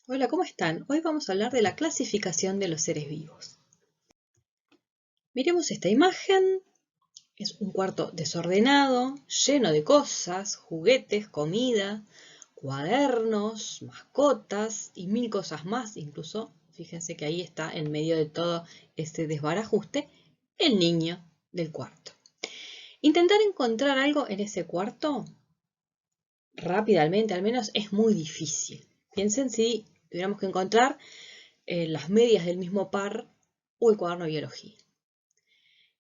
Hola, ¿cómo están? Hoy vamos a hablar de la clasificación de los seres vivos. Miremos esta imagen. Es un cuarto desordenado, lleno de cosas, juguetes, comida, cuadernos, mascotas y mil cosas más. Incluso, fíjense que ahí está en medio de todo este desbarajuste el niño del cuarto. Intentar encontrar algo en ese cuarto rápidamente, al menos, es muy difícil. Piensen si tuviéramos que encontrar las medias del mismo par o el cuaderno de biología.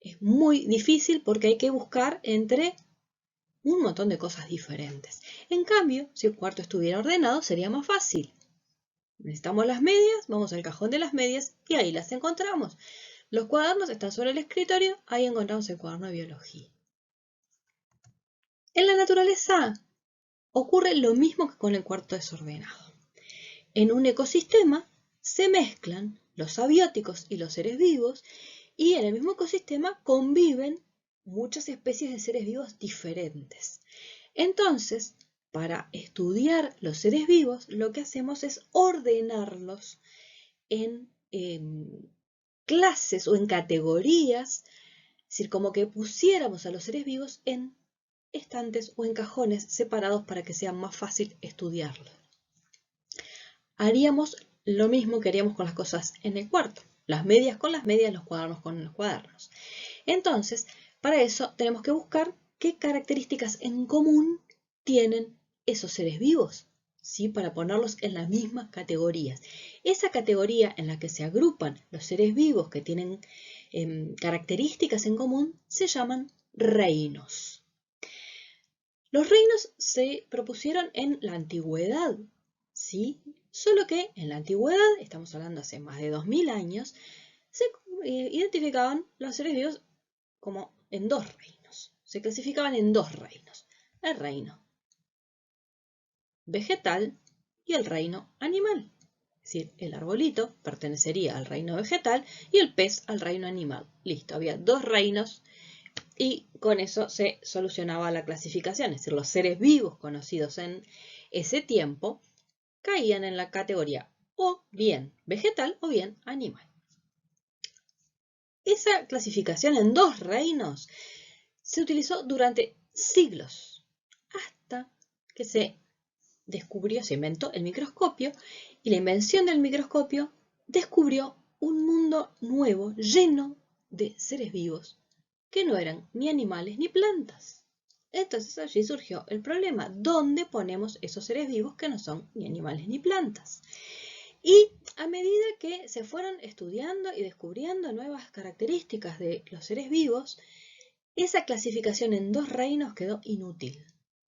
Es muy difícil porque hay que buscar entre un montón de cosas diferentes. En cambio, si el cuarto estuviera ordenado, sería más fácil. Necesitamos las medias, vamos al cajón de las medias y ahí las encontramos. Los cuadernos están sobre el escritorio, ahí encontramos el cuaderno de biología. En la naturaleza ocurre lo mismo que con el cuarto desordenado. En un ecosistema se mezclan los abióticos y los seres vivos y en el mismo ecosistema conviven muchas especies de seres vivos diferentes. Entonces, para estudiar los seres vivos, lo que hacemos es ordenarlos en clases o en categorías, es decir, como que pusiéramos a los seres vivos en estantes o en cajones separados para que sea más fácil estudiarlos. Haríamos lo mismo que haríamos con las cosas en el cuarto. Las medias con las medias, los cuadernos con los cuadernos. Entonces, para eso tenemos que buscar qué características en común tienen esos seres vivos, ¿sí? Para ponerlos en las mismas categorías. Esa categoría en la que se agrupan los seres vivos que tienen características en común se llaman reinos. Los reinos se propusieron en la antigüedad, ¿sí? Solo que en la antigüedad, estamos hablando hace más de 2000 años, se identificaban los seres vivos como en dos reinos. Se clasificaban en dos reinos. El reino vegetal y el reino animal. Es decir, el arbolito pertenecería al reino vegetal y el pez al reino animal. Listo, había dos reinos y con eso se solucionaba la clasificación. Es decir, los seres vivos conocidos en ese tiempo caían en la categoría o bien vegetal o bien animal. Esa clasificación en dos reinos se utilizó durante siglos, hasta que se inventó el microscopio, y la invención del microscopio descubrió un mundo nuevo lleno de seres vivos que no eran ni animales ni plantas. Entonces allí surgió el problema, ¿dónde ponemos esos seres vivos que no son ni animales ni plantas? Y a medida que se fueron estudiando y descubriendo nuevas características de los seres vivos, esa clasificación en dos reinos quedó inútil,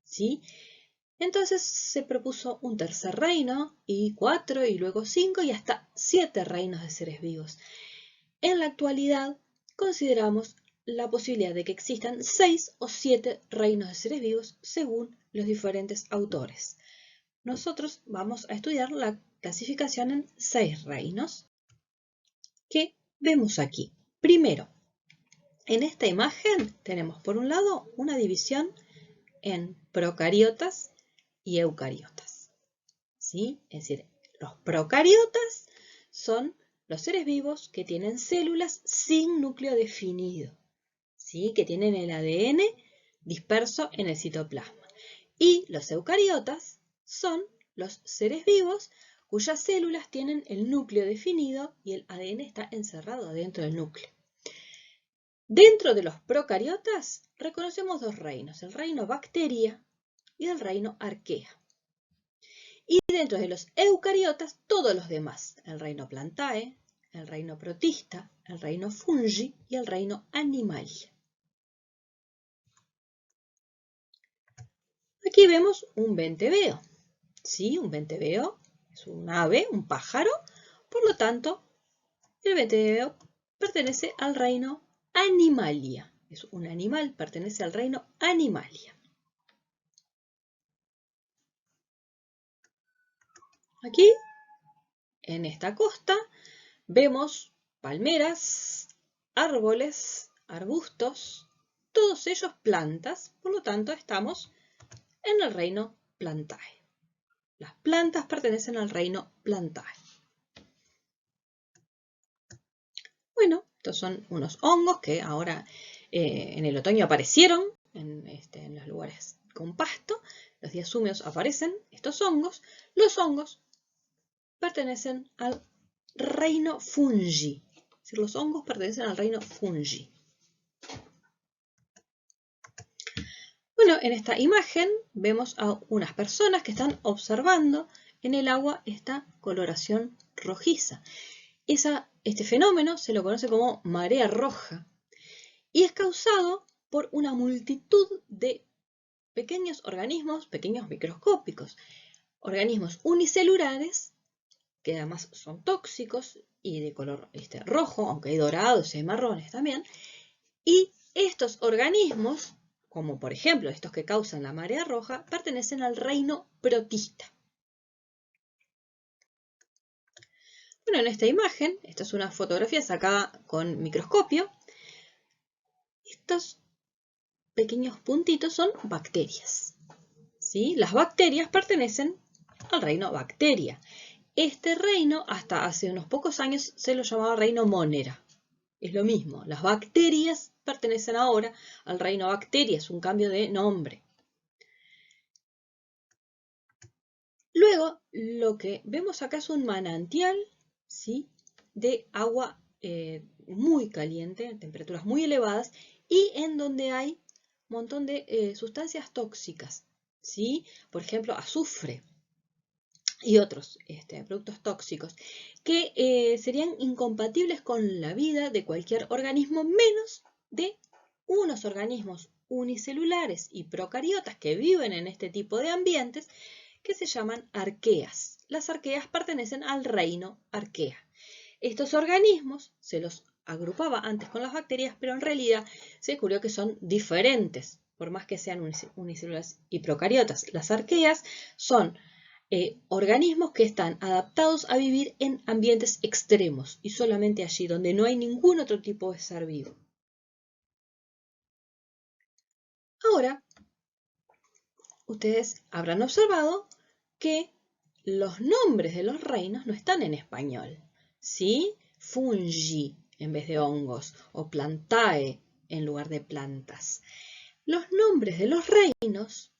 ¿sí? Entonces se propuso un tercer reino, y 4, y luego 5, y hasta 7 reinos de seres vivos. En la actualidad consideramos la posibilidad de que existan 6 o 7 reinos de seres vivos según los diferentes autores. Nosotros vamos a estudiar la clasificación en 6 reinos que vemos aquí. Primero, en esta imagen tenemos por un lado una división en procariotas y eucariotas, ¿sí? Es decir, los procariotas son los seres vivos que tienen células sin núcleo definido, ¿sí? Que tienen el ADN disperso en el citoplasma. Y los eucariotas son los seres vivos cuyas células tienen el núcleo definido y el ADN está encerrado dentro del núcleo. Dentro de los procariotas reconocemos dos reinos, el reino bacteria y el reino arquea. Y dentro de los eucariotas, todos los demás, el reino plantae, el reino protista, el reino fungi y el reino animalia. Aquí vemos un venteveo. Sí, un venteveo es un ave, un pájaro, por lo tanto, el venteveo pertenece al reino animalia. Es un animal, pertenece al reino animalia. Aquí, en esta costa, vemos palmeras, árboles, arbustos, todos ellos plantas, por lo tanto estamos en el reino plantae. Las plantas pertenecen al reino Plantae. Bueno, estos son unos hongos que ahora en el otoño aparecieron en los lugares con pasto. Los días húmedos aparecen estos hongos. Los hongos pertenecen al reino Fungi. Es decir, los hongos pertenecen al reino Fungi. Bueno, en esta imagen vemos a unas personas que están observando en el agua esta coloración rojiza. Este fenómeno se lo conoce como marea roja y es causado por una multitud de pequeños organismos, pequeños microscópicos, organismos unicelulares que además son tóxicos y de color rojo, aunque hay dorados y hay marrones también, y estos organismos, como por ejemplo estos que causan la marea roja, pertenecen al reino protista. Bueno, en esta imagen, esta es una fotografía sacada con microscopio. Estos pequeños puntitos son bacterias, ¿sí? Las bacterias pertenecen al reino Bacteria. Este reino, hasta hace unos pocos años, se lo llamaba reino Monera. Es lo mismo, las bacterias pertenecen ahora al reino Bacteria, es un cambio de nombre. Luego, lo que vemos acá es un manantial, ¿sí?, de agua muy caliente, temperaturas muy elevadas, y en donde hay un montón de sustancias tóxicas, ¿sí? Por ejemplo, azufre y otros productos tóxicos que serían incompatibles con la vida de cualquier organismo, menos de unos organismos unicelulares y procariotas que viven en este tipo de ambientes, que se llaman arqueas. Las arqueas pertenecen al reino Arquea. Estos organismos se los agrupaba antes con las bacterias, pero en realidad se descubrió que son diferentes, por más que sean unicelulares y procariotas. Las arqueas son organismos que están adaptados a vivir en ambientes extremos y solamente allí, donde no hay ningún otro tipo de ser vivo. Ahora, ustedes habrán observado que los nombres de los reinos no están en español, ¿sí? Fungi en vez de hongos o plantae en lugar de plantas. Los nombres de los reinos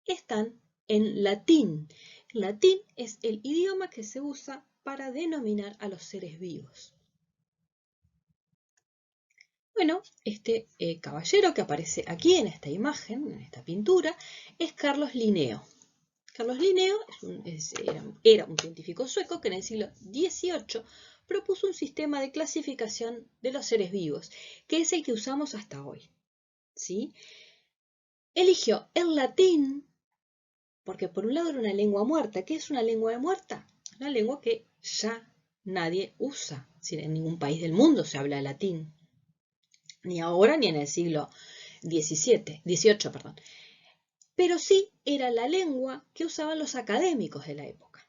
están en latín. Latín es el idioma que se usa para denominar a los seres vivos. Bueno, este caballero que aparece aquí en esta imagen, en esta pintura, es Carlos Linneo. Carlos Linneo era un científico sueco que en el siglo XVIII propuso un sistema de clasificación de los seres vivos, que es el que usamos hasta hoy, ¿sí? Eligió el latín porque por un lado era una lengua muerta. ¿Qué es una lengua muerta? Una lengua que ya nadie usa. Es decir, en ningún país del mundo se habla latín. Ni ahora ni en el siglo XVIII, perdón. Pero sí era la lengua que usaban los académicos de la época,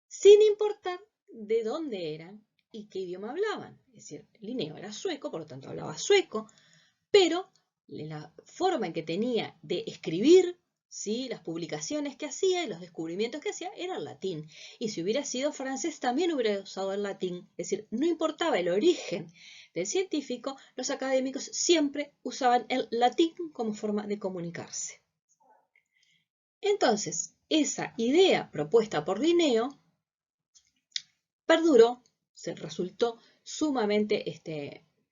sin importar de dónde eran y qué idioma hablaban. Es decir, Linneo era sueco, por lo tanto hablaba sueco, pero la forma en que tenía de escribir, ¿sí?, las publicaciones que hacía y los descubrimientos que hacía era el latín. Y si hubiera sido francés también hubiera usado el latín. Es decir, no importaba el origen del científico, los académicos siempre usaban el latín como forma de comunicarse. Entonces, esa idea propuesta por Linneo perduró, se resultó sumamente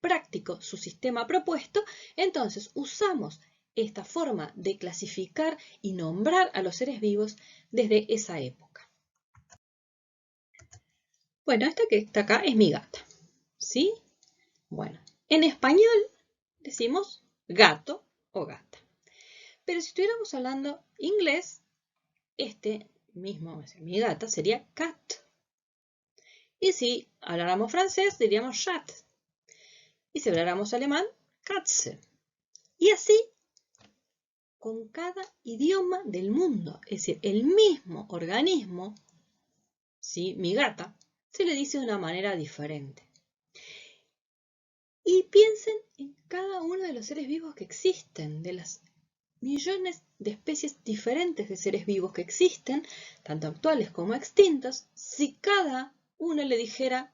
práctico su sistema propuesto. Entonces usamos esta forma de clasificar y nombrar a los seres vivos desde esa época. Bueno, esta que está acá es mi gata, ¿sí? Bueno, en español decimos gato o gata. Pero si estuviéramos hablando inglés, mi gata, sería cat. Y si habláramos francés, diríamos chat. Y si habláramos alemán, Katze. Y así con cada idioma del mundo. Es decir, el mismo organismo, ¿sí?, mi gata, se le dice de una manera diferente. Y piensen en cada uno de los seres vivos que existen, de las millones de especies diferentes de seres vivos que existen, tanto actuales como extintos, si cada uno le dijera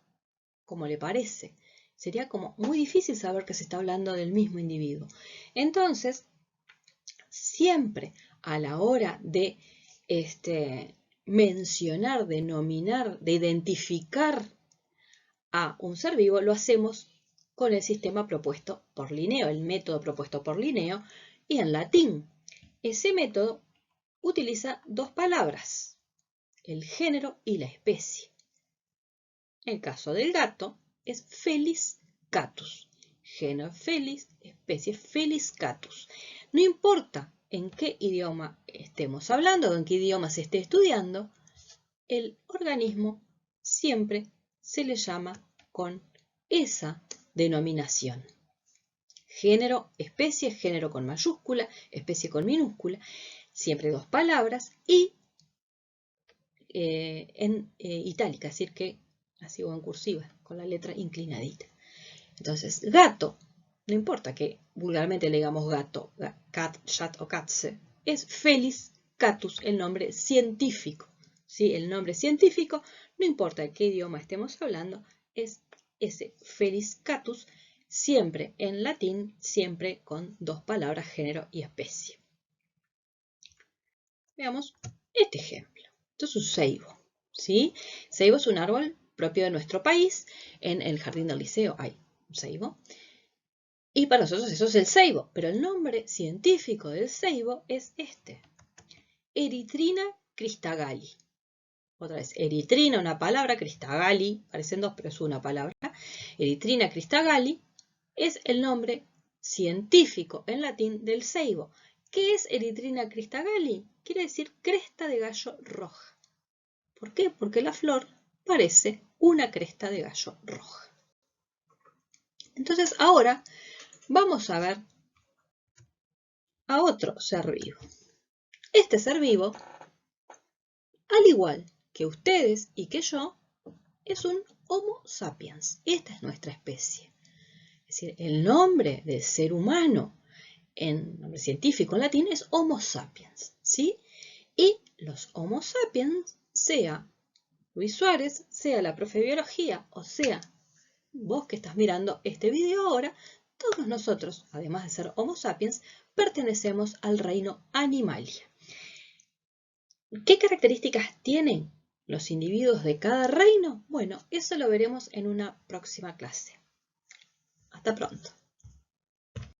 como le parece. Sería como muy difícil saber que se está hablando del mismo individuo. Entonces, siempre a la hora de mencionar, de nominar, de identificar a un ser vivo, lo hacemos con el sistema propuesto por Linneo, el método propuesto por Linneo, y en latín. Ese método utiliza dos palabras, el género y la especie. En el caso del gato es Felis catus, género Felis, especie Felis catus. No importa en qué idioma estemos hablando o en qué idioma se esté estudiando, el organismo siempre se le llama con esa denominación. Género, especie, género con mayúscula, especie con minúscula, siempre dos palabras y en itálica, es decir que así o en cursiva, con la letra inclinadita. Entonces, gato, no importa que vulgarmente le digamos gato, cat, chat o katze, es Felis catus, el nombre científico. ¿Sí? El nombre científico, no importa de qué idioma estemos hablando, es ese Felis catus, siempre en latín, siempre con dos palabras, género y especie. Veamos este ejemplo. Esto es un ceibo, ¿sí? Ceibo es un árbol propio de nuestro país. En el jardín del liceo hay un ceibo. Y para nosotros eso es el ceibo, pero el nombre científico del ceibo es este. Erythrina cristagalli. Otra vez, eritrina, una palabra, cristagalli, parecen dos, pero es una palabra. Erythrina cristagalli es el nombre científico en latín del ceibo. ¿Qué es Erythrina cristagalli? Quiere decir cresta de gallo roja. ¿Por qué? Porque la flor parece una cresta de gallo roja. Entonces ahora vamos a ver a otro ser vivo. Este ser vivo, al igual que ustedes y que yo, es un Homo sapiens. Esta es nuestra especie. Es decir, el nombre del ser humano en nombre científico en latín es Homo sapiens, ¿sí? Y los Homo sapiens, sea Luis Suárez, sea la profe de biología, o sea vos que estás mirando este video ahora, todos nosotros, además de ser Homo sapiens, pertenecemos al reino Animalia. ¿Qué características tienen los individuos de cada reino? Bueno, eso lo veremos en una próxima clase. Hasta pronto.